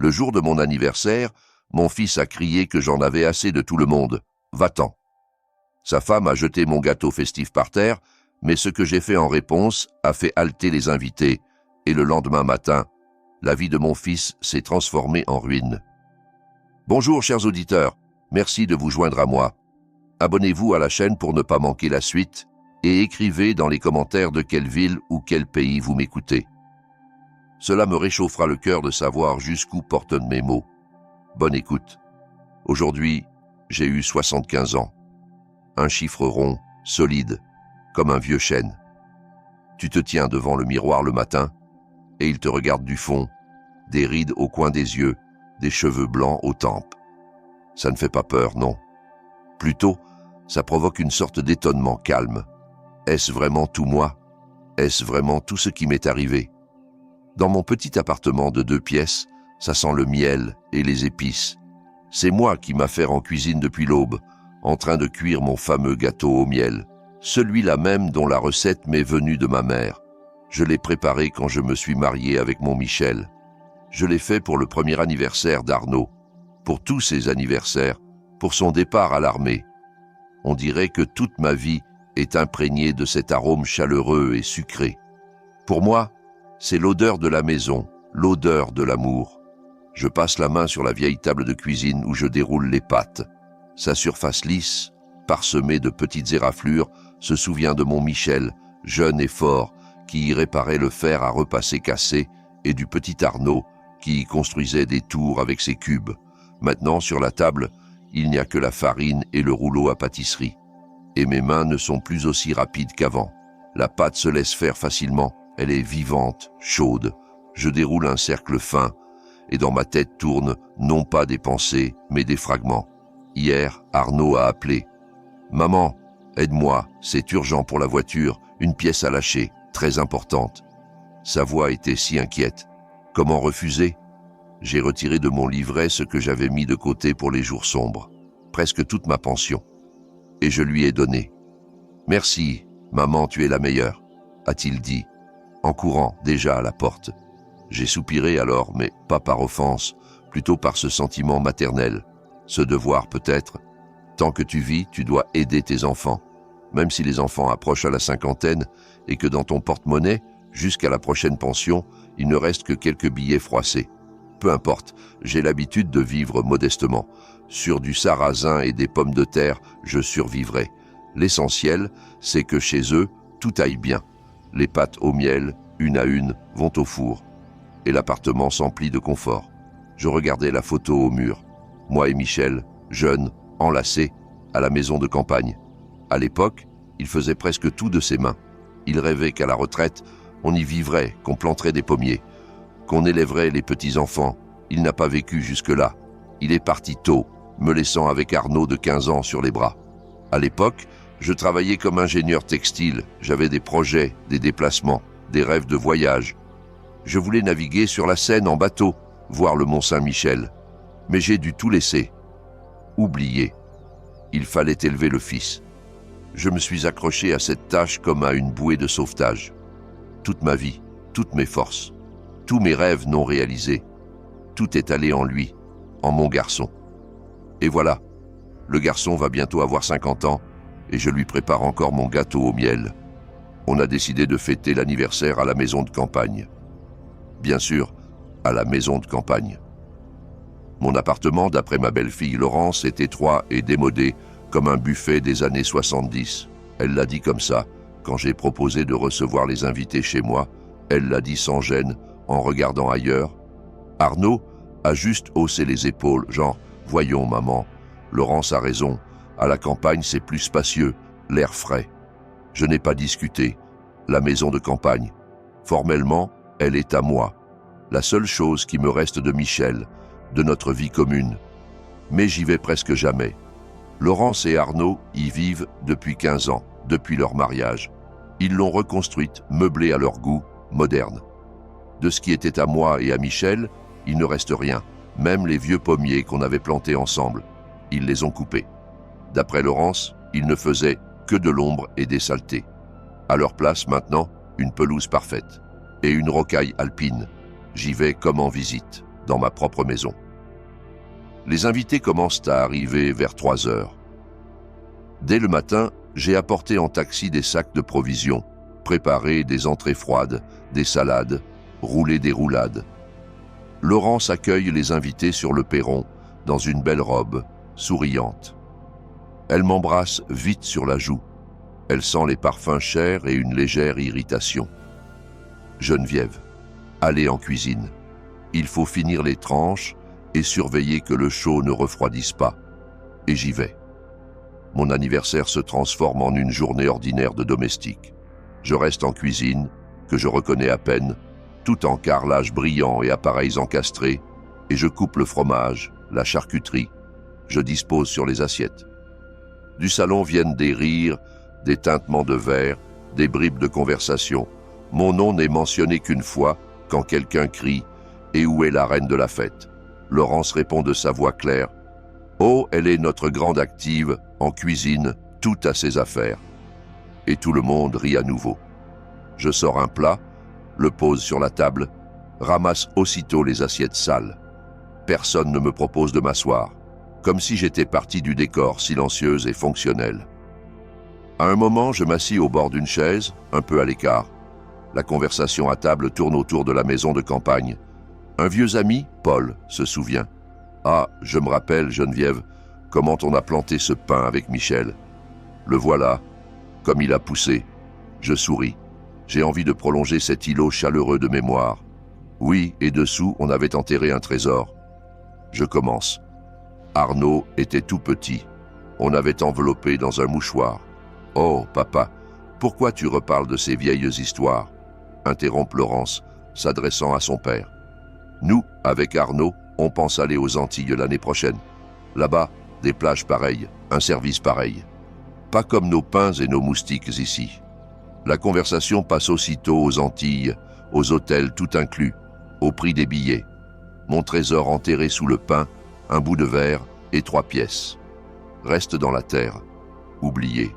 Le jour de mon anniversaire, mon fils a crié que j'en avais assez de tout le monde. Va-t'en. Sa femme a jeté mon gâteau festif par terre, mais ce que j'ai fait en réponse a fait halter les invités, et le lendemain matin, la vie de mon fils s'est transformée en ruine. Bonjour chers auditeurs, merci de vous joindre à moi. Abonnez-vous à la chaîne pour ne pas manquer la suite et écrivez dans les commentaires de quelle ville ou quel pays vous m'écoutez. Cela me réchauffera le cœur de savoir jusqu'où portent mes mots. Bonne écoute. Aujourd'hui, j'ai eu 75 ans. Un chiffre rond, solide, comme un vieux chêne. Tu te tiens devant le miroir le matin et il te regarde du fond, des rides au coin des yeux, des cheveux blancs aux tempes. Ça ne fait pas peur, non. Plutôt, ça provoque une sorte d'étonnement calme. Est-ce vraiment tout moi? Est-ce vraiment tout ce qui m'est arrivé? Dans mon petit appartement de 2 pièces, ça sent le miel et les épices. C'est moi qui m'affaire en cuisine depuis l'aube, en train de cuire mon fameux gâteau au miel, celui-là même dont la recette m'est venue de ma mère. Je l'ai préparé quand je me suis marié avec mon Michel. Je l'ai fait pour le premier anniversaire d'Arnaud, pour tous ses anniversaires, pour son départ à l'armée. On dirait que toute ma vie est imprégnée de cet arôme chaleureux et sucré. Pour moi, c'est l'odeur de la maison, l'odeur de l'amour. Je passe la main sur la vieille table de cuisine où je déroule les pâtes. Sa surface lisse, parsemée de petites éraflures, se souvient de mon Michel, jeune et fort, qui y réparait le fer à repasser cassé, et du petit Arnaud, qui y construisait des tours avec ses cubes. Maintenant, sur la table, il n'y a que la farine et le rouleau à pâtisserie. Et mes mains ne sont plus aussi rapides qu'avant. La pâte se laisse faire facilement, elle est vivante, chaude. Je déroule un cercle fin, et dans ma tête tournent non pas des pensées, mais des fragments. Hier, Arnaud a appelé. « Maman, aide-moi, c'est urgent pour la voiture, une pièce à lâcher, très importante. » Sa voix était si inquiète. Comment refuser? J'ai retiré de mon livret ce que j'avais mis de côté pour les jours sombres, presque toute ma pension. Et je lui ai donné. « Merci, maman, tu es la meilleure, » a-t-il dit, en courant déjà à la porte. J'ai soupiré alors, mais pas par offense, plutôt par ce sentiment maternel, ce devoir peut-être. Tant que tu vis, tu dois aider tes enfants, même si les enfants approchent à la cinquantaine et que dans ton porte-monnaie, jusqu'à la prochaine pension, il ne reste que quelques billets froissés. Peu importe, j'ai l'habitude de vivre modestement. Sur du sarrasin et des pommes de terre, je survivrai. L'essentiel, c'est que chez eux, tout aille bien. Les pâtes au miel, une à une, vont au four. Et l'appartement s'emplit de confort. Je regardais la photo au mur. Moi et Michel, jeunes, enlacés, à la maison de campagne. À l'époque, il faisait presque tout de ses mains. Il rêvait qu'à la retraite, on y vivrait, qu'on planterait des pommiers, qu'on élèverait les petits-enfants. Il n'a pas vécu jusque-là. Il est parti tôt, me laissant avec Arnaud de 15 ans sur les bras. À l'époque, je travaillais comme ingénieur textile. J'avais des projets, des déplacements, des rêves de voyage. Je voulais naviguer sur la Seine en bateau, voir le Mont-Saint-Michel. Mais j'ai dû tout laisser. Oublier. Il fallait élever le fils. Je me suis accroché à cette tâche comme à une bouée de sauvetage. Toute ma vie, toutes mes forces, tous mes rêves non réalisés, tout est allé en lui, en mon garçon. Et voilà, le garçon va bientôt avoir 50 ans et je lui prépare encore mon gâteau au miel. On a décidé de fêter l'anniversaire à la maison de campagne. Bien sûr, à la maison de campagne. Mon appartement, d'après ma belle-fille Laurence, est étroit et démodé, comme un buffet des années 70. Elle l'a dit comme ça, quand j'ai proposé de recevoir les invités chez moi. Elle l'a dit sans gêne, en regardant ailleurs. Arnaud a juste haussé les épaules, genre « Voyons, maman, Laurence a raison, à la campagne c'est plus spacieux, l'air frais. » Je n'ai pas discuté. La maison de campagne. Formellement, elle est à moi. La seule chose qui me reste de Michel, de notre vie commune. Mais j'y vais presque jamais. Laurence et Arnaud y vivent depuis 15 ans, depuis leur mariage. Ils l'ont reconstruite, meublée à leur goût, moderne. De ce qui était à moi et à Michel, il ne reste rien, même les vieux pommiers qu'on avait plantés ensemble. Ils les ont coupés. D'après Laurence, ils ne faisaient que de l'ombre et des saletés. À leur place maintenant, une pelouse parfaite et une rocaille alpine. J'y vais comme en visite. dans ma propre maison. Les invités commencent à arriver vers 3 heures. Dès le matin, j'ai apporté en taxi des sacs de provisions, préparé des entrées froides, des salades, roulé des roulades. Laurence accueille les invités sur le perron, dans une belle robe, souriante. Elle m'embrasse vite sur la joue. Elle sent les parfums chers et une légère irritation. Geneviève, allez en cuisine. Il faut finir les tranches et surveiller que le chaud ne refroidisse pas. Et j'y vais. Mon anniversaire se transforme en une journée ordinaire de domestique. Je reste en cuisine, que je reconnais à peine, tout en carrelage brillant et appareils encastrés, et je coupe le fromage, la charcuterie. Je dispose sur les assiettes. Du salon viennent des rires, des tintements de verre, des bribes de conversation. Mon nom n'est mentionné qu'une fois, quand quelqu'un crie « Et où est la reine de la fête ?» Laurence répond de sa voix claire « Oh, elle est notre grande active, en cuisine, tout à ses affaires. » Et tout le monde rit à nouveau. Je sors un plat, le pose sur la table, ramasse aussitôt les assiettes sales. Personne ne me propose de m'asseoir, comme si j'étais partie du décor silencieuse et fonctionnelle. À un moment, je m'assis au bord d'une chaise, un peu à l'écart. La conversation à table tourne autour de la maison de campagne. Un vieux ami, Paul, se souvient. « Ah, je me rappelle, Geneviève, comment on a planté ce pin avec Michel. Le voilà, comme il a poussé. » Je souris. J'ai envie de prolonger cet îlot chaleureux de mémoire. Oui, et dessous, on avait enterré un trésor. Je commence. Arnaud était tout petit. On avait enveloppé dans un mouchoir. « Oh, papa, pourquoi tu reparles de ces vieilles histoires ?» interrompt Laurence, s'adressant à son père. « Nous, avec Arnaud, on pense aller aux Antilles l'année prochaine. Là-bas, des plages pareilles, un service pareil. Pas comme nos pins et nos moustiques ici. » La conversation passe aussitôt aux Antilles, aux hôtels tout inclus, au prix des billets. Mon trésor enterré sous le pin, un bout de verre et 3 pièces. Reste dans la terre, oublié.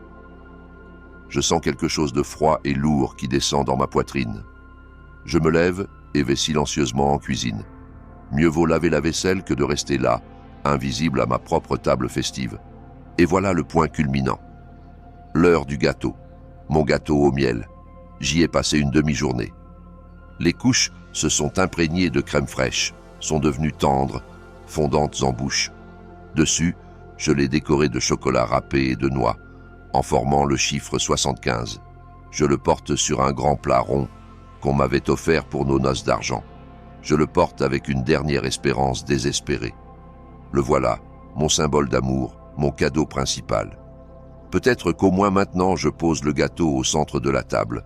Je sens quelque chose de froid et lourd qui descend dans ma poitrine. Je me lève et vais silencieusement en cuisine. Mieux vaut laver la vaisselle que de rester là, invisible à ma propre table festive. Et voilà le point culminant. L'heure du gâteau. Mon gâteau au miel. J'y ai passé une demi-journée. Les couches se sont imprégnées de crème fraîche, sont devenues tendres, fondantes en bouche. Dessus, je l'ai décoré de chocolat râpé et de noix, en formant le chiffre 75. Je le porte sur un grand plat rond qu'on m'avait offert pour nos noces d'argent. Je le porte avec une dernière espérance désespérée. Le voilà, mon symbole d'amour, mon cadeau principal. Peut-être qu'au moins maintenant je pose le gâteau au centre de la table.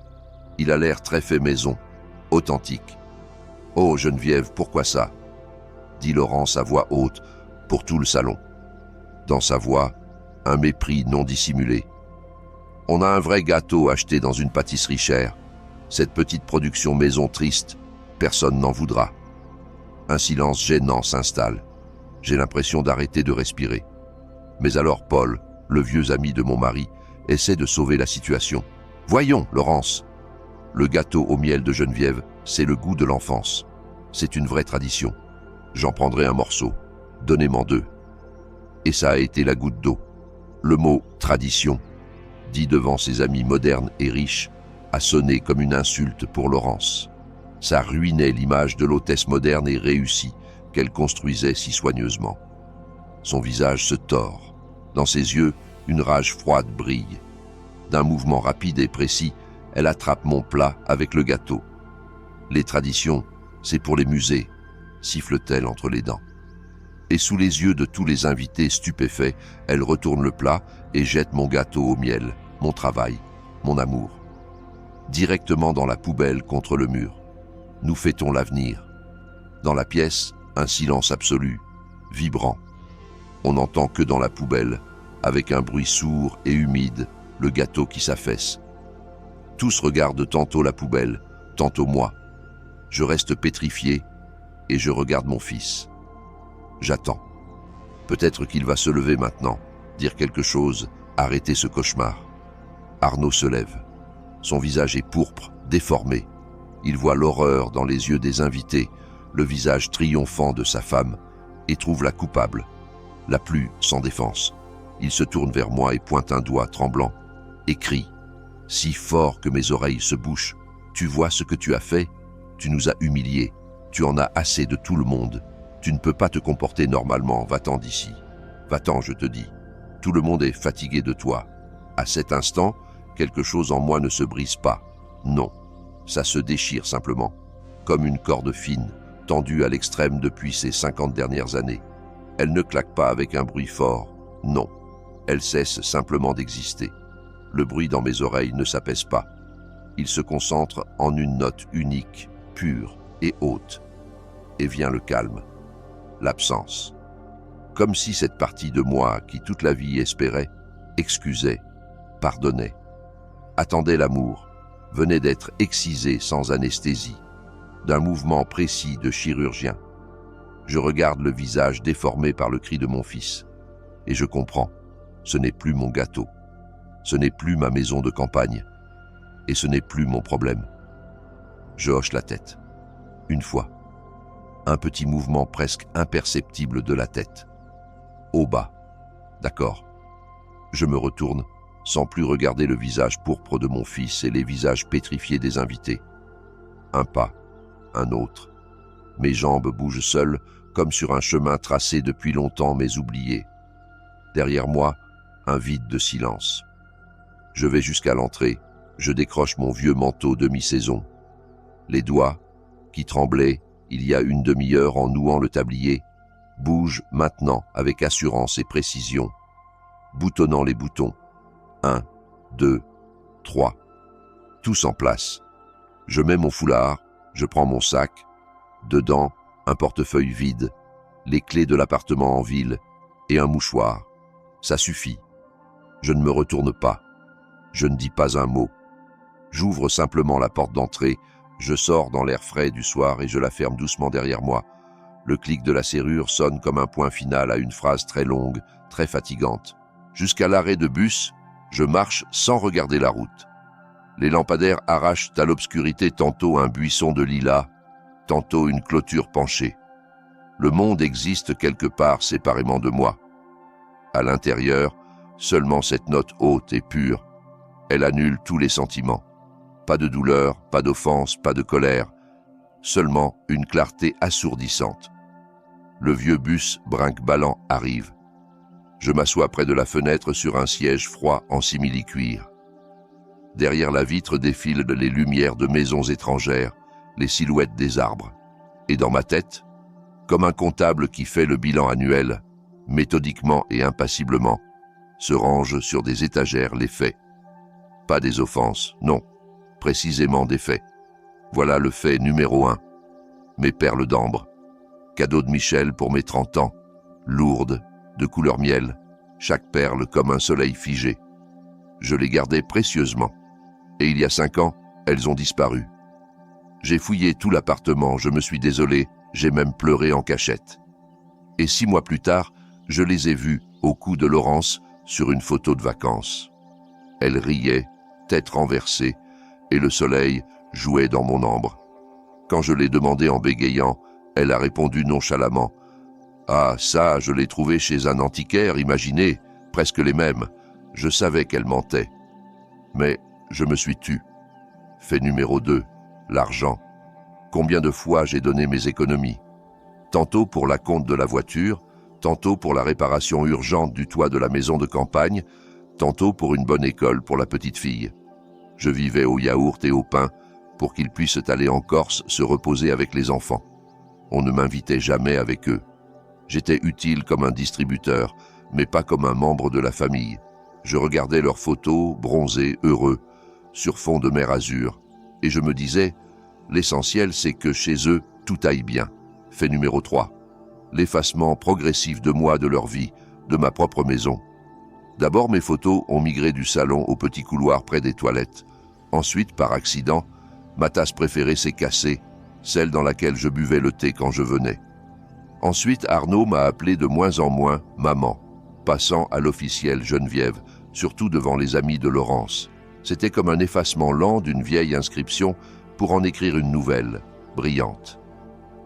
Il a l'air très fait maison, authentique. « Oh Geneviève, pourquoi ça ?» dit Laurence à voix haute pour tout le salon. Dans sa voix, un mépris non dissimulé. On a un vrai gâteau acheté dans une pâtisserie chère. Cette petite production maison triste, personne n'en voudra. Un silence gênant s'installe. J'ai l'impression d'arrêter de respirer. Mais alors Paul, le vieux ami de mon mari, essaie de sauver la situation. « Voyons, Laurence. Le gâteau au miel de Geneviève, c'est le goût de l'enfance. C'est une vraie tradition. J'en prendrai un morceau. Donnez-m'en 2. » Et ça a été la goutte d'eau. Le mot « tradition », dit devant ses amis modernes et riches, a sonné comme une insulte pour Laurence. Ça ruinait l'image de l'hôtesse moderne et réussie qu'elle construisait si soigneusement. Son visage se tord. Dans ses yeux, une rage froide brille. D'un mouvement rapide et précis, elle attrape mon plat avec le gâteau. « Les traditions, c'est pour les musées », siffle-t-elle entre les dents. Et sous les yeux de tous les invités stupéfaits, elle retourne le plat et jette mon gâteau au miel, mon travail, mon amour. Directement dans la poubelle contre le mur. Nous fêtons l'avenir. Dans la pièce, un silence absolu, vibrant. On n'entend que dans la poubelle, avec un bruit sourd et humide, le gâteau qui s'affaisse. Tous regardent tantôt la poubelle, tantôt moi. Je reste pétrifié et je regarde mon fils. J'attends. Peut-être qu'il va se lever maintenant, dire quelque chose, arrêter ce cauchemar. Arnaud se lève. Son visage est pourpre, déformé. Il voit l'horreur dans les yeux des invités, le visage triomphant de sa femme, et trouve la coupable, la plus sans défense. Il se tourne vers moi et pointe un doigt tremblant, et crie, si fort que mes oreilles se bouchent. Tu vois ce que tu as fait? Tu nous as humiliés. Tu en as assez de tout le monde. Tu ne peux pas te comporter normalement. Va-t'en d'ici. Va-t'en, je te dis. Tout le monde est fatigué de toi. À cet instant, quelque chose en moi ne se brise pas. Non, ça se déchire simplement, comme une corde fine, tendue à l'extrême depuis ces 50 dernières années. Elle ne claque pas avec un bruit fort. Non, elle cesse simplement d'exister. Le bruit dans mes oreilles ne s'apaise pas. Il se concentre en une note unique, pure et haute. Et vient le calme, l'absence. Comme si cette partie de moi qui toute la vie espérait, excusait, pardonnait, attendait l'amour, venait d'être excisée sans anesthésie, d'un mouvement précis de chirurgien. Je regarde le visage déformé par le cri de mon fils, et je comprends, ce n'est plus mon gâteau. Ce n'est plus ma maison de campagne, et ce n'est plus mon problème. Je hoche la tête. Une fois. Un petit mouvement presque imperceptible de la tête. Au bas. D'accord. Je me retourne, sans plus regarder le visage pourpre de mon fils et les visages pétrifiés des invités. Un pas, un autre. Mes jambes bougent seules, comme sur un chemin tracé depuis longtemps mais oublié. Derrière moi, un vide de silence. Je vais jusqu'à l'entrée, je décroche mon vieux manteau de mi-saison. Les doigts, qui tremblaient il y a une demi-heure en nouant le tablier, bougent maintenant avec assurance et précision, boutonnant les boutons. 1, 2, 3, tous en place. Je mets mon foulard, je prends mon sac, dedans, un portefeuille vide, les clés de l'appartement en ville et un mouchoir. Ça suffit. Je ne me retourne pas. Je ne dis pas un mot. J'ouvre simplement la porte d'entrée, je sors dans l'air frais du soir et je la ferme doucement derrière moi. Le clic de la serrure sonne comme un point final à une phrase très longue, très fatigante. Jusqu'à l'arrêt de bus, je marche sans regarder la route. Les lampadaires arrachent à l'obscurité tantôt un buisson de lilas, tantôt une clôture penchée. Le monde existe quelque part séparément de moi. À l'intérieur, seulement cette note haute et pure. Elle annule tous les sentiments. Pas de douleur, pas d'offense, pas de colère. Seulement une clarté assourdissante. Le vieux bus brinque-ballant arrive. Je m'assois près de la fenêtre sur un siège froid en simili-cuir. Derrière la vitre défilent les lumières de maisons étrangères, les silhouettes des arbres. Et dans ma tête, comme un comptable qui fait le bilan annuel, méthodiquement et impassiblement, se rangent sur des étagères les faits. Pas des offenses, non, précisément des faits. Voilà le fait numéro 1. Mes perles d'ambre. Cadeau de Michel pour mes 30 ans. Lourdes, de couleur miel, chaque perle comme un soleil figé. Je les gardais précieusement. Et il y a 5 ans, elles ont disparu. J'ai fouillé tout l'appartement, je me suis désolé, j'ai même pleuré en cachette. Et 6 mois plus tard, je les ai vues, au cou de Laurence, sur une photo de vacances. Elle riait, tête renversée, et le soleil jouait dans mon ambre. Quand je l'ai demandé en bégayant, elle a répondu nonchalamment. « Ah, ça, je l'ai trouvé chez un antiquaire, imaginez, presque les mêmes. » Je savais qu'elle mentait. Mais je me suis tu. Fait numéro 2, l'argent. Combien de fois j'ai donné mes économies? Tantôt pour la compte de la voiture, tantôt pour la réparation urgente du toit de la maison de campagne, tantôt pour une bonne école pour la petite fille. Je vivais au yaourt et au pain pour qu'ils puissent aller en Corse se reposer avec les enfants. On ne m'invitait jamais avec eux. J'étais utile comme un distributeur, mais pas comme un membre de la famille. Je regardais leurs photos, bronzés, heureux, sur fond de mer Azur, et je me disais, l'essentiel c'est que chez eux, tout aille bien. Fait numéro 3. L'effacement progressif de moi, de leur vie, de ma propre maison. D'abord, mes photos ont migré du salon au petit couloir près des toilettes. Ensuite, par accident, ma tasse préférée s'est cassée, celle dans laquelle je buvais le thé quand je venais. Ensuite, Arnaud m'a appelé de moins en moins « maman », passant à l'officiel Geneviève, surtout devant les amis de Laurence. C'était comme un effacement lent d'une vieille inscription pour en écrire une nouvelle, brillante.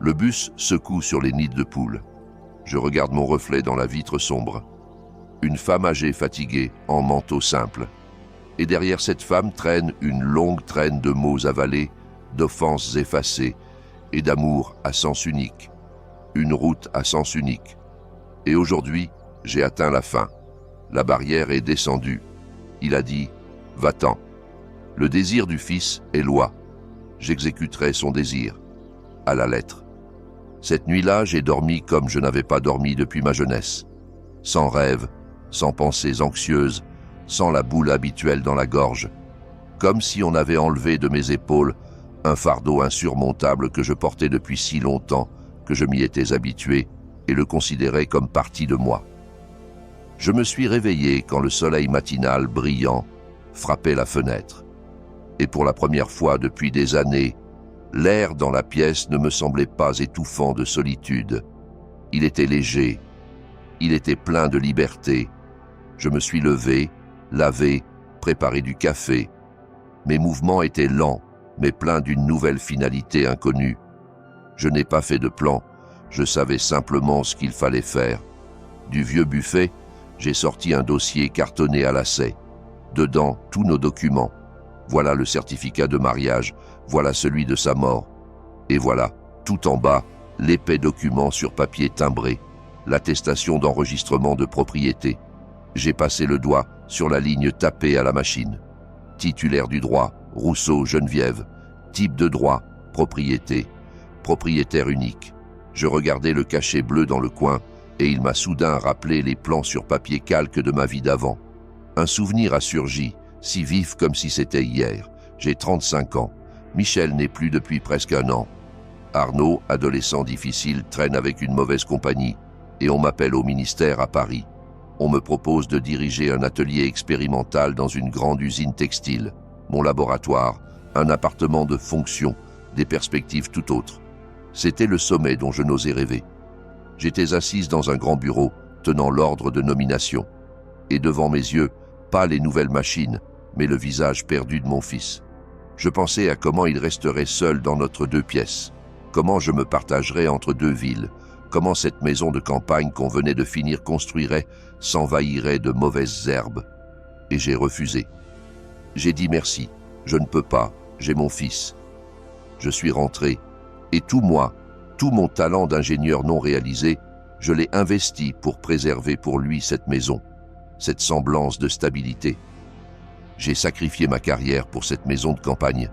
Le bus secoue sur les nids de poules. Je regarde mon reflet dans la vitre sombre. Une femme âgée fatiguée, en manteau simple. Et derrière cette femme traîne une longue traîne de mots avalés, d'offenses effacées et d'amour à sens unique. Une route à sens unique. Et aujourd'hui, j'ai atteint la fin. La barrière est descendue. Il a dit « Va-t'en ». Le désir du Fils est loi. J'exécuterai son désir, à la lettre. Cette nuit-là, j'ai dormi comme je n'avais pas dormi depuis ma jeunesse. Sans rêve, sans pensées anxieuses, sans la boule habituelle dans la gorge. Comme si on avait enlevé de mes épaules un fardeau insurmontable que je portais depuis si longtemps que je m'y étais habitué et le considérais comme partie de moi. Je me suis réveillé quand le soleil matinal brillant frappait la fenêtre. Et pour la première fois depuis des années, l'air dans la pièce ne me semblait pas étouffant de solitude. Il était léger, il était plein de liberté. Je me suis levé, lavé, préparé du café. Mes mouvements étaient lents, mais pleins d'une nouvelle finalité inconnue. Je n'ai pas fait de plan, je savais simplement ce qu'il fallait faire. Du vieux buffet, j'ai sorti un dossier cartonné à lacets. Dedans, tous nos documents. Voilà le certificat de mariage, voilà celui de sa mort. Et voilà, tout en bas, l'épais document sur papier timbré, l'attestation d'enregistrement de propriété. J'ai passé le doigt sur la ligne tapée à la machine. Titulaire du droit, Rousseau, Geneviève. Type de droit, propriété. Propriétaire unique. Je regardais le cachet bleu dans le coin et il m'a soudain rappelé les plans sur papier calque de ma vie d'avant. Un souvenir a surgi, si vif comme si c'était hier. J'ai 35 ans. Michel n'est plus depuis presque un an. Arnaud, adolescent difficile, traîne avec une mauvaise compagnie et on m'appelle au ministère à Paris. On me propose de diriger un atelier expérimental dans une grande usine textile. Mon laboratoire, un appartement de fonction, des perspectives tout autres. C'était le sommet dont je n'osais rêver. J'étais assise dans un grand bureau, tenant l'ordre de nomination. Et devant mes yeux, pas les nouvelles machines, mais le visage perdu de mon fils. Je pensais à comment il resterait seul dans notre 2 pièces, comment je me partagerais entre 2 villes, comment cette maison de campagne qu'on venait de finir construirait s'envahirait de mauvaises herbes. Et j'ai refusé. J'ai dit merci, je ne peux pas, j'ai mon fils. Je suis rentré, et tout moi, tout mon talent d'ingénieur non réalisé, je l'ai investi pour préserver pour lui cette maison, cette semblance de stabilité. J'ai sacrifié ma carrière pour cette maison de campagne,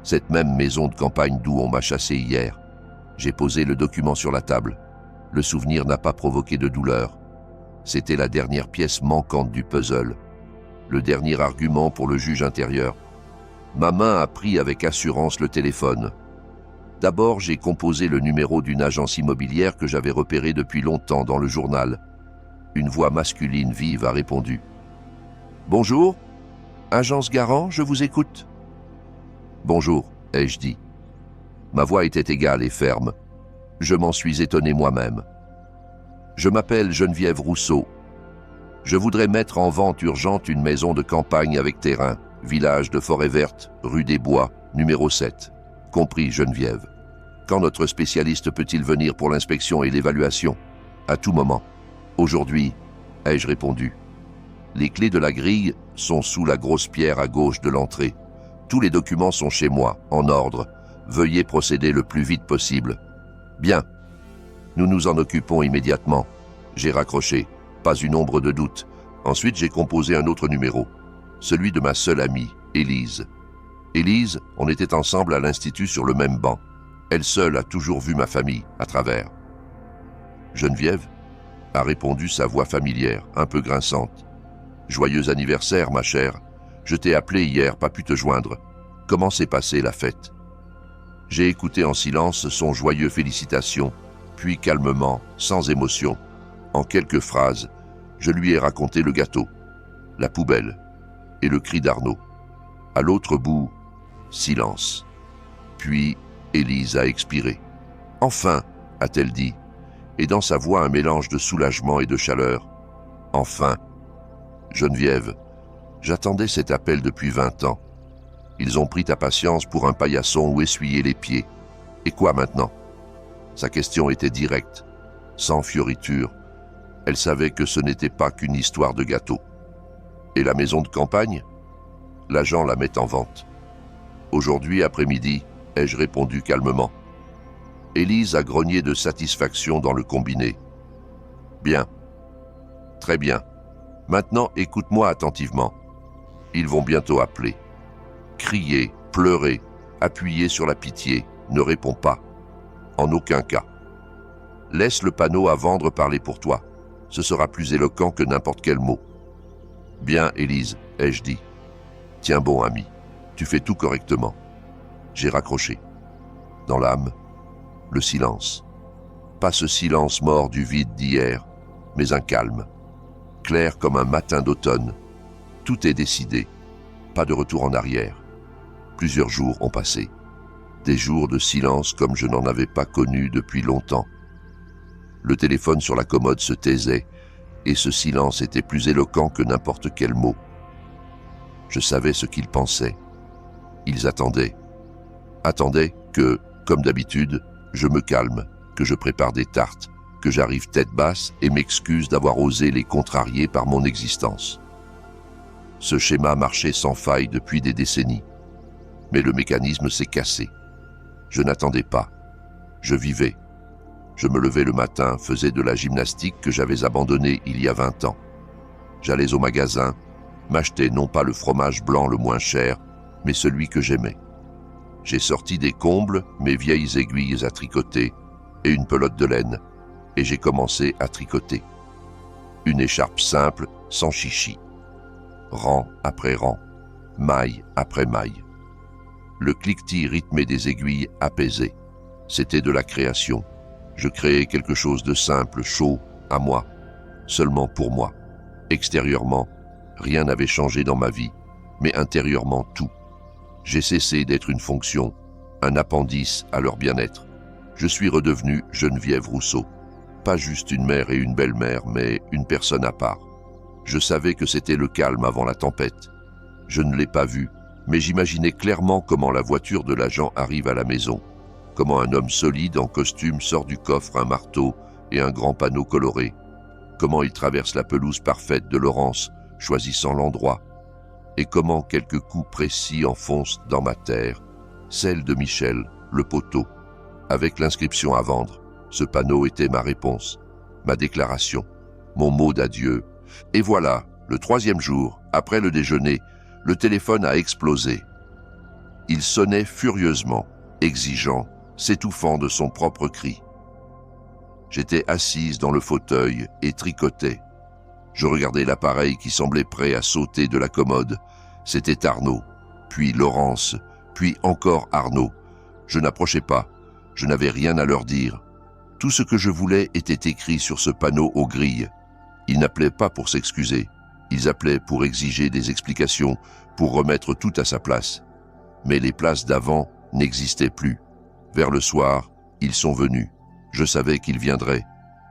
cette même maison de campagne d'où on m'a chassé hier. J'ai posé le document sur la table. Le souvenir n'a pas provoqué de douleur. C'était la dernière pièce manquante du puzzle, le dernier argument pour le juge intérieur. Ma main a pris avec assurance le téléphone. D'abord, j'ai composé le numéro d'une agence immobilière que j'avais repérée depuis longtemps dans le journal. Une voix masculine vive a répondu. « Bonjour, agence Garant, je vous écoute. »« Bonjour, ai-je dit. Ma voix était égale et ferme. Je m'en suis étonné moi-même. Je m'appelle Geneviève Rousseau. Je voudrais mettre en vente urgente une maison de campagne avec terrain, village de Forêt Verte, rue des Bois, numéro 7. Compris, Geneviève. Quand notre spécialiste peut-il venir pour l'inspection et l'évaluation? À tout moment. Aujourd'hui, ai-je répondu. Les clés de la grille sont sous la grosse pierre à gauche de l'entrée. Tous les documents sont chez moi, en ordre. Veuillez procéder le plus vite possible. Bien. Nous nous en occupons immédiatement. J'ai raccroché, pas une ombre de doute. Ensuite, j'ai composé un autre numéro, celui de ma seule amie, Élise. Élise, on était ensemble à l'Institut sur le même banc. Elle seule a toujours vu ma famille, à travers. Geneviève a répondu sa voix familière, un peu grinçante. Joyeux anniversaire, ma chère. Je t'ai appelé hier, pas pu te joindre. Comment s'est passée la fête? J'ai écouté en silence son joyeux félicitations, puis calmement, sans émotion, en quelques phrases, je lui ai raconté le gâteau, la poubelle et le cri d'Arnaud. À l'autre bout, silence. Puis, Élise a expiré. « Enfin !» a-t-elle dit, et dans sa voix un mélange de soulagement et de chaleur. « Enfin !» Geneviève, j'attendais cet appel depuis 20 ans. Ils ont pris ta patience pour un paillasson où essuyer les pieds. Et quoi maintenant? Sa question était directe, sans fioriture. Elle savait que ce n'était pas qu'une histoire de gâteau. Et la maison de campagne? L'agent la met en vente. Aujourd'hui après-midi, ai-je répondu calmement. Élise a grogné de satisfaction dans le combiné. Bien. Très bien. Maintenant, écoute-moi attentivement. Ils vont bientôt appeler. Crier, pleurer, appuyer sur la pitié, ne réponds pas. En aucun cas. Laisse le panneau à vendre parler pour toi. Ce sera plus éloquent que n'importe quel mot. Bien, Élise, ai-je dit. Tiens bon, ami, tu fais tout correctement. J'ai raccroché. Dans l'âme, le silence. Pas ce silence mort du vide d'hier, mais un calme. Clair comme un matin d'automne. Tout est décidé. Pas de retour en arrière. Plusieurs jours ont passé. Des jours de silence comme je n'en avais pas connu depuis longtemps. Le téléphone sur la commode se taisait, et ce silence était plus éloquent que n'importe quel mot. Je savais ce qu'ils pensaient. Ils attendaient. Attendaient que, comme d'habitude, je me calme, que je prépare des tartes, que j'arrive tête basse et m'excuse d'avoir osé les contrarier par mon existence. Ce schéma marchait sans faille depuis des décennies. Mais le mécanisme s'est cassé. Je n'attendais pas. Je vivais. Je me levais le matin, faisais de la gymnastique que j'avais abandonnée il y a 20 ans. J'allais au magasin, m'achetais non pas le fromage blanc le moins cher, mais celui que j'aimais. J'ai sorti des combles, mes vieilles aiguilles à tricoter et une pelote de laine, et j'ai commencé à tricoter. Une écharpe simple, sans chichi. Rang après rang, maille après maille. Le cliquetis rythmé des aiguilles apaisait. C'était de la création. Je créais quelque chose de simple, chaud, à moi, seulement pour moi. Extérieurement, rien n'avait changé dans ma vie, mais intérieurement tout. J'ai cessé d'être une fonction, un appendice à leur bien-être. Je suis redevenu Geneviève Rousseau. Pas juste une mère et une belle-mère, mais une personne à part. Je savais que c'était le calme avant la tempête. Je ne l'ai pas vu, mais j'imaginais clairement comment la voiture de l'agent arrive à la maison. Comment un homme solide en costume sort du coffre un marteau et un grand panneau coloré. Comment il traverse la pelouse parfaite de Laurence, choisissant l'endroit. Et comment quelques coups précis enfoncent dans ma terre, celle de Michel, le poteau. Avec l'inscription à vendre, ce panneau était ma réponse, ma déclaration, mon mot d'adieu. Et voilà, le 3e jour, après le déjeuner, le téléphone a explosé. Il sonnait furieusement, exigeant, s'étouffant de son propre cri. J'étais assise dans le fauteuil et tricotais. Je regardais l'appareil qui semblait prêt à sauter de la commode. C'était Arnaud, puis Laurence, puis encore Arnaud. Je n'approchais pas, je n'avais rien à leur dire. Tout ce que je voulais était écrit sur ce panneau aux grilles. Ils n'appelaient pas pour s'excuser, ils appelaient pour exiger des explications, pour remettre tout à sa place. Mais les places d'avant n'existaient plus. Vers le soir, ils sont venus. Je savais qu'ils viendraient.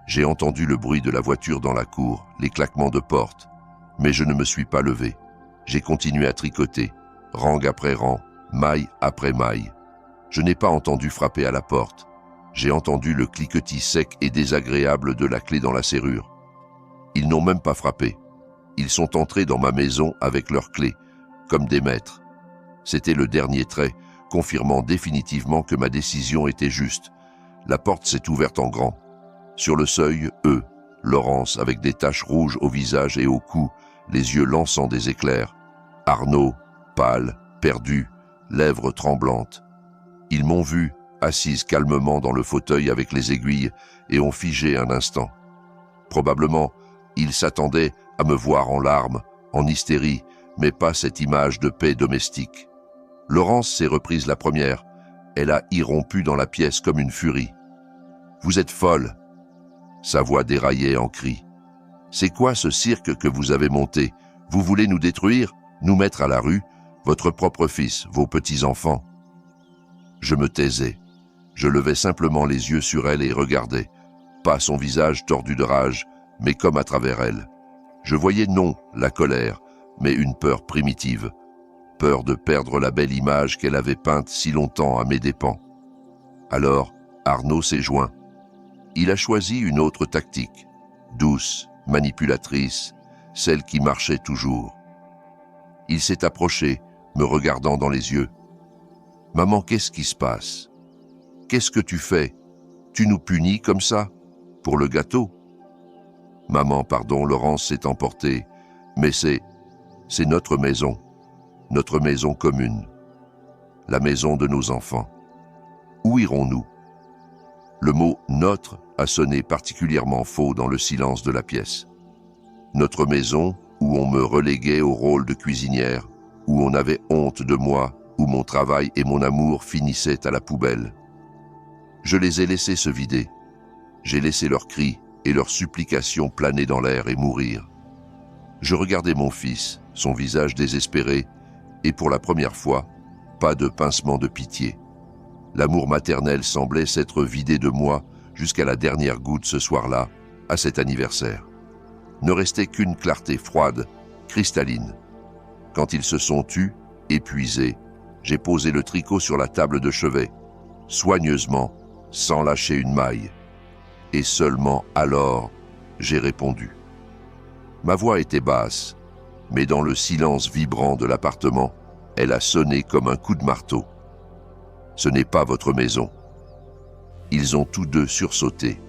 J'ai entendu le bruit de la voiture dans la cour, les claquements de porte. Mais je ne me suis pas levé. J'ai continué à tricoter, rang après rang, maille après maille. Je n'ai pas entendu frapper à la porte. J'ai entendu le cliquetis sec et désagréable de la clé dans la serrure. Ils n'ont même pas frappé. Ils sont entrés dans ma maison avec leurs clés, comme des maîtres. C'était le dernier trait, confirmant définitivement que ma décision était juste. La porte s'est ouverte en grand. Sur le seuil, eux, Laurence avec des taches rouges au visage et au cou, les yeux lançant des éclairs. Arnaud, pâle, perdu, lèvres tremblantes. Ils m'ont vu, assise calmement dans le fauteuil avec les aiguilles, et ont figé un instant. Probablement, ils s'attendaient à me voir en larmes, en hystérie, mais pas cette image de paix domestique. Laurence s'est reprise la première. Elle a irrompu dans la pièce comme une furie. « Vous êtes folle !» Sa voix déraillait en cris. « C'est quoi ce cirque que vous avez monté? Vous voulez nous détruire, nous mettre à la rue, votre propre fils, vos petits-enfants ?» Je me taisais. Je levais simplement les yeux sur elle et regardais. Pas son visage tordu de rage, mais comme à travers elle. Je voyais non la colère, mais une peur primitive. Peur de perdre la belle image qu'elle avait peinte si longtemps à mes dépens. Alors, Arnaud s'est joint. Il a choisi une autre tactique, douce, manipulatrice, celle qui marchait toujours. Il s'est approché, me regardant dans les yeux. « Maman, qu'est-ce qui se passe? Qu'est-ce que tu fais? Tu nous punis comme ça? Pour le gâteau ?» « Maman, pardon, Laurence s'est emportée, mais c'est notre maison commune, la maison de nos enfants. Où irons-nous » Le mot « notre » a sonné particulièrement faux dans le silence de la pièce. Notre maison, où on me reléguait au rôle de cuisinière, où on avait honte de moi, où mon travail et mon amour finissaient à la poubelle. Je les ai laissés se vider. J'ai laissé leurs cris et leurs supplications planer dans l'air et mourir. Je regardais mon fils, son visage désespéré, et pour la première fois, pas de pincement de pitié. L'amour maternel semblait s'être vidé de moi jusqu'à la dernière goutte ce soir-là, à cet anniversaire. Ne restait qu'une clarté froide, cristalline. Quand ils se sont tus, épuisés, j'ai posé le tricot sur la table de chevet, soigneusement, sans lâcher une maille. Et seulement alors, j'ai répondu. Ma voix était basse, mais dans le silence vibrant de l'appartement, elle a sonné comme un coup de marteau. Ce n'est pas votre maison. Ils ont tous deux sursauté.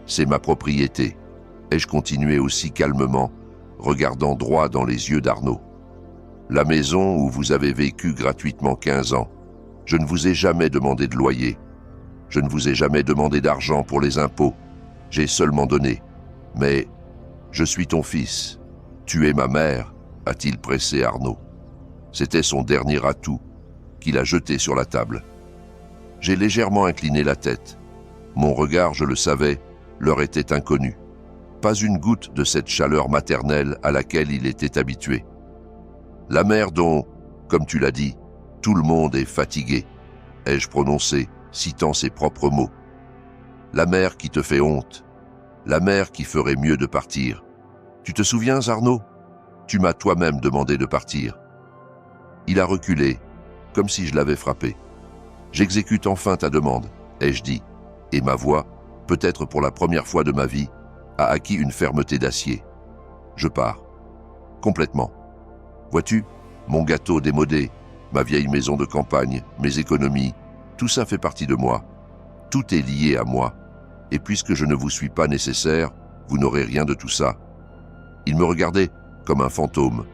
C'est ma propriété, ai-je continué aussi calmement, regardant droit dans les yeux d'Arnaud. La maison où vous avez vécu gratuitement 15 ans, je ne vous ai jamais demandé de loyer. Je ne vous ai jamais demandé d'argent pour les impôts. J'ai seulement donné. Mais je suis ton fils. Tu es ma mère, a-t-il pressé Arnaud. C'était son dernier atout, qu'il a jeté sur la table. J'ai légèrement incliné la tête. Mon regard, je le savais, leur était inconnu. Pas une goutte de cette chaleur maternelle à laquelle il était habitué. La mère dont, comme tu l'as dit, tout le monde est fatigué, ai-je prononcé, citant ses propres mots. La mère qui te fait honte, la mère qui ferait mieux de partir. Tu te souviens, Arnaud? Tu m'as toi-même demandé de partir. Il a reculé, comme si je l'avais frappé. J'exécute enfin ta demande, ai-je dit, et ma voix, peut-être pour la première fois de ma vie, a acquis une fermeté d'acier. Je pars. Complètement. Vois-tu, mon gâteau démodé, ma vieille maison de campagne, mes économies, tout ça fait partie de moi. Tout est lié à moi. Et puisque je ne vous suis pas nécessaire, vous n'aurez rien de tout ça. Il me regardait comme un fantôme.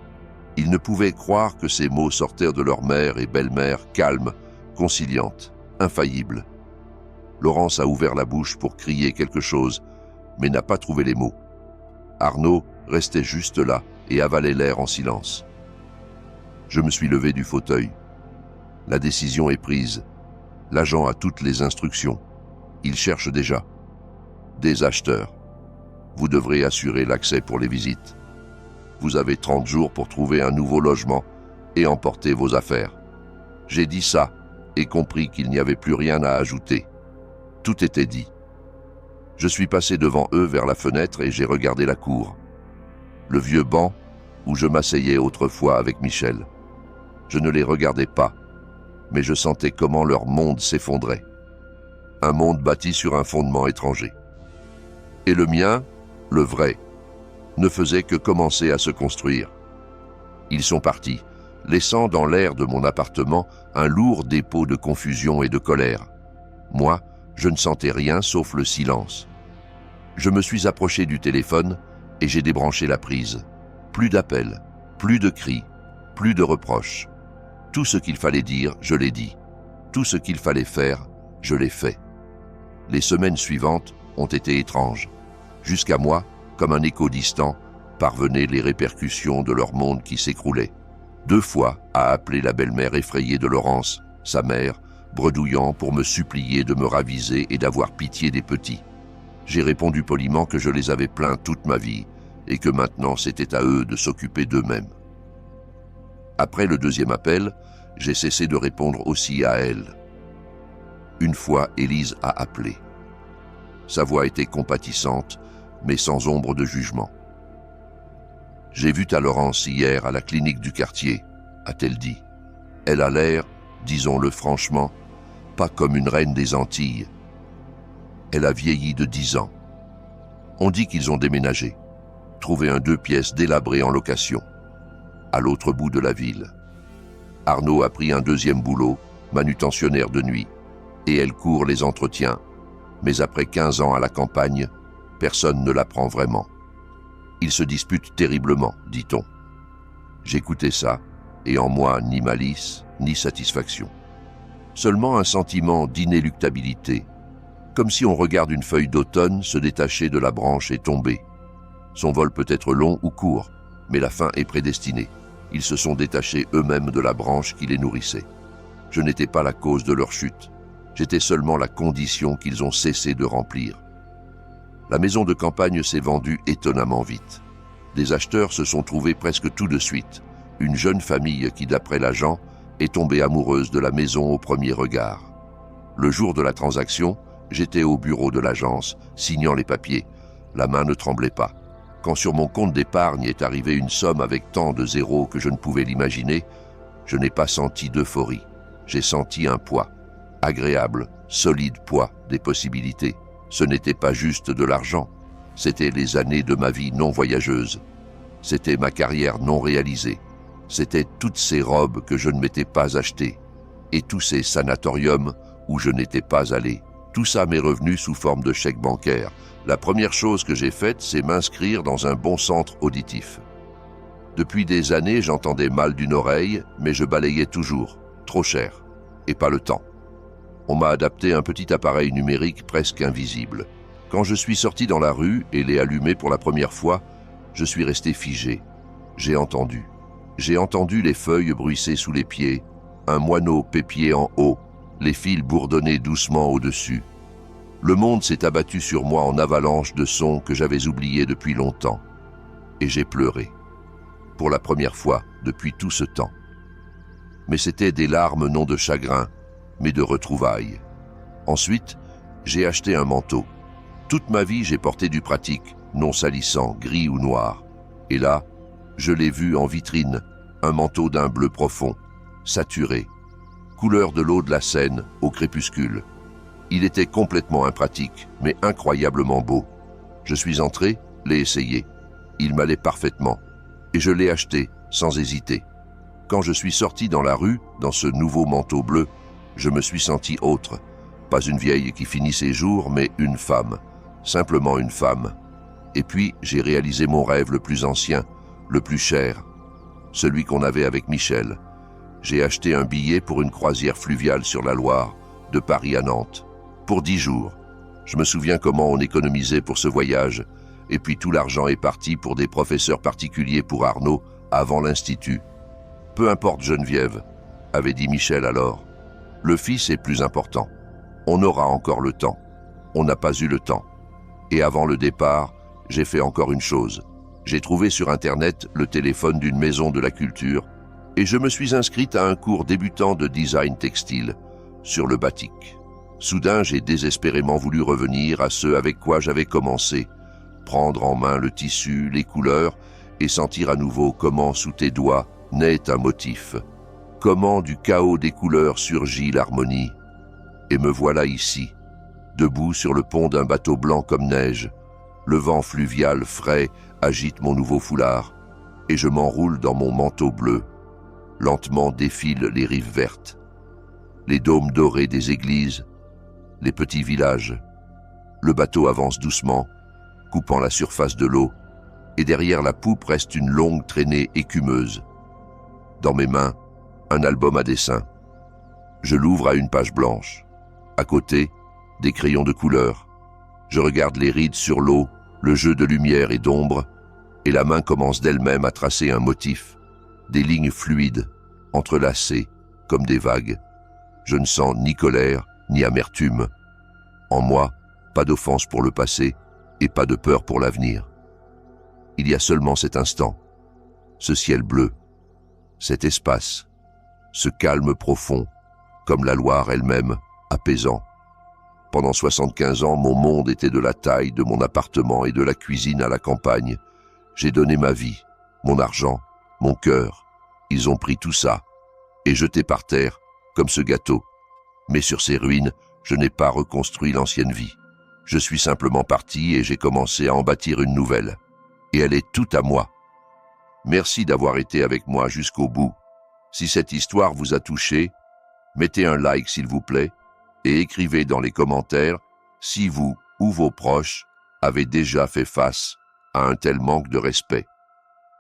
Il ne pouvait croire que ces mots sortaient de leur mère et belle-mère calmes, conciliantes, infaillibles. Laurence a ouvert la bouche pour crier quelque chose, mais n'a pas trouvé les mots. Arnaud restait juste là et avalait l'air en silence. Je me suis levé du fauteuil. La décision est prise. L'agent a toutes les instructions. Il cherche déjà. Des acheteurs. Vous devrez assurer l'accès pour les visites. Vous avez 30 jours pour trouver un nouveau logement et emporter vos affaires. J'ai dit ça et compris qu'il n'y avait plus rien à ajouter. Tout était dit. Je suis passé devant eux vers la fenêtre et j'ai regardé la cour. Le vieux banc où je m'asseyais autrefois avec Michel. Je ne les regardais pas, mais je sentais comment leur monde s'effondrait. Un monde bâti sur un fondement étranger. Et le mien, le vrai, ne faisait que commencer à se construire. Ils sont partis, laissant dans l'air de mon appartement un lourd dépôt de confusion et de colère. Moi, je ne sentais rien sauf le silence. Je me suis approché du téléphone et j'ai débranché la prise. Plus d'appels, plus de cris, plus de reproches. Tout ce qu'il fallait dire, je l'ai dit. Tout ce qu'il fallait faire, je l'ai fait. Les semaines suivantes ont été étranges. Jusqu'à moi, comme un écho distant, parvenaient les répercussions de leur monde qui s'écroulait. 2 fois à appeler la belle-mère effrayée de Laurence, sa mère, bredouillant pour me supplier de me raviser et d'avoir pitié des petits. J'ai répondu poliment que je les avais plaints toute ma vie et que maintenant c'était à eux de s'occuper d'eux-mêmes. Après le 2e appel, j'ai cessé de répondre aussi à elle. Une fois, Élise a appelé. Sa voix était compatissante, mais sans ombre de jugement. « J'ai vu ta Laurence hier à la clinique du quartier, a-t-elle dit. Elle a l'air, disons-le franchement, pas comme une reine des Antilles. Elle a vieilli de 10 ans. On dit qu'ils ont déménagé, trouvé un 2 pièces délabré en location, à l'autre bout de la ville. Arnaud a pris un deuxième boulot, manutentionnaire de nuit, et elle court les entretiens. Mais après 15 ans à la campagne, personne ne la prend vraiment. Ils se disputent terriblement, dit-on. J'écoutais ça, et en moi ni malice, ni satisfaction. Seulement un sentiment d'inéluctabilité, comme si on regarde une feuille d'automne se détacher de la branche et tomber. Son vol peut être long ou court, mais la fin est prédestinée. Ils se sont détachés eux-mêmes de la branche qui les nourrissait. Je n'étais pas la cause de leur chute, j'étais seulement la condition qu'ils ont cessé de remplir. La maison de campagne s'est vendue étonnamment vite. Des acheteurs se sont trouvés presque tout de suite. Une jeune famille qui, d'après l'agent, est tombée amoureuse de la maison au premier regard. Le jour de la transaction, j'étais au bureau de l'agence, signant les papiers. La main ne tremblait pas. Quand sur mon compte d'épargne est arrivée une somme avec tant de zéros que je ne pouvais l'imaginer, je n'ai pas senti d'euphorie. J'ai senti un poids. Agréable, solide poids des possibilités. Ce n'était pas juste de l'argent. C'était les années de ma vie non voyageuse. C'était ma carrière non réalisée. C'était toutes ces robes que je ne m'étais pas achetées. Et tous ces sanatoriums où je n'étais pas allé. Tout ça m'est revenu sous forme de chèque bancaire. La première chose que j'ai faite, c'est m'inscrire dans un bon centre auditif. Depuis des années, j'entendais mal d'une oreille, mais je balayais toujours. Trop cher. Et pas le temps. On m'a adapté un petit appareil numérique presque invisible. Quand je suis sorti dans la rue et l'ai allumé pour la première fois, je suis resté figé. J'ai entendu. J'ai entendu les feuilles bruisser sous les pieds, un moineau pépier en haut, les fils bourdonner doucement au-dessus. Le monde s'est abattu sur moi en avalanche de sons que j'avais oubliés depuis longtemps. Et j'ai pleuré. Pour la première fois depuis tout ce temps. Mais c'était des larmes non de chagrin, mais de retrouvailles. Ensuite, j'ai acheté un manteau. Toute ma vie, j'ai porté du pratique, non salissant, gris ou noir. Et là, je l'ai vu en vitrine, un manteau d'un bleu profond, saturé, couleur de l'eau de la Seine au crépuscule. Il était complètement impratique, mais incroyablement beau. Je suis entré, l'ai essayé. Il m'allait parfaitement, et je l'ai acheté, sans hésiter. Quand je suis sorti dans la rue, dans ce nouveau manteau bleu, je me suis senti autre. Pas une vieille qui finit ses jours, mais une femme. Simplement une femme. Et puis, j'ai réalisé mon rêve le plus ancien, le plus cher, celui qu'on avait avec Michel. J'ai acheté un billet pour une croisière fluviale sur la Loire, de Paris à Nantes, pour 10 jours. Je me souviens comment on économisait pour ce voyage, et puis tout l'argent est parti pour des professeurs particuliers pour Arnaud, avant l'Institut. Peu importe Geneviève, avait dit Michel alors. Le fils est plus important. On aura encore le temps. On n'a pas eu le temps. Et avant le départ, j'ai fait encore une chose. J'ai trouvé sur Internet le téléphone d'une maison de la culture et je me suis inscrite à un cours débutant de design textile sur le batik. Soudain, j'ai désespérément voulu revenir à ce avec quoi j'avais commencé, prendre en main le tissu, les couleurs et sentir à nouveau comment sous tes doigts naît un motif, comment du chaos des couleurs surgit l'harmonie. Et me voilà ici, debout sur le pont d'un bateau blanc comme neige. Le vent fluvial frais agite mon nouveau foulard, et je m'enroule dans mon manteau bleu. Lentement défilent les rives vertes, les dômes dorés des églises, les petits villages. Le bateau avance doucement, coupant la surface de l'eau, et derrière la poupe reste une longue traînée écumeuse. Dans mes mains, un album à dessin. Je l'ouvre à une page blanche. À côté, des crayons de couleur. Je regarde les rides sur l'eau, le jeu de lumière et d'ombre, et la main commence d'elle-même à tracer un motif, des lignes fluides, entrelacées, comme des vagues. Je ne sens ni colère, ni amertume. En moi, pas d'offense pour le passé, et pas de peur pour l'avenir. Il y a seulement cet instant, ce ciel bleu, cet espace, ce calme profond, comme la Loire elle-même, apaisant. Pendant 75 ans, mon monde était de la taille de mon appartement et de la cuisine à la campagne. J'ai donné ma vie, mon argent, mon cœur. Ils ont pris tout ça et jeté par terre, comme ce gâteau. Mais sur ces ruines, je n'ai pas reconstruit l'ancienne vie. Je suis simplement parti et j'ai commencé à en bâtir une nouvelle. Et elle est toute à moi. Merci d'avoir été avec moi jusqu'au bout. Si cette histoire vous a touché, mettez un like s'il vous plaît et écrivez dans les commentaires si vous ou vos proches avez déjà fait face à un tel manque de respect.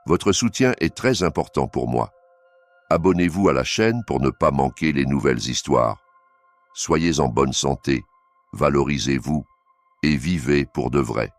Votre soutien est très important pour moi. Abonnez-vous à la chaîne pour ne pas manquer les nouvelles histoires. Soyez en bonne santé, valorisez-vous et vivez pour de vrai.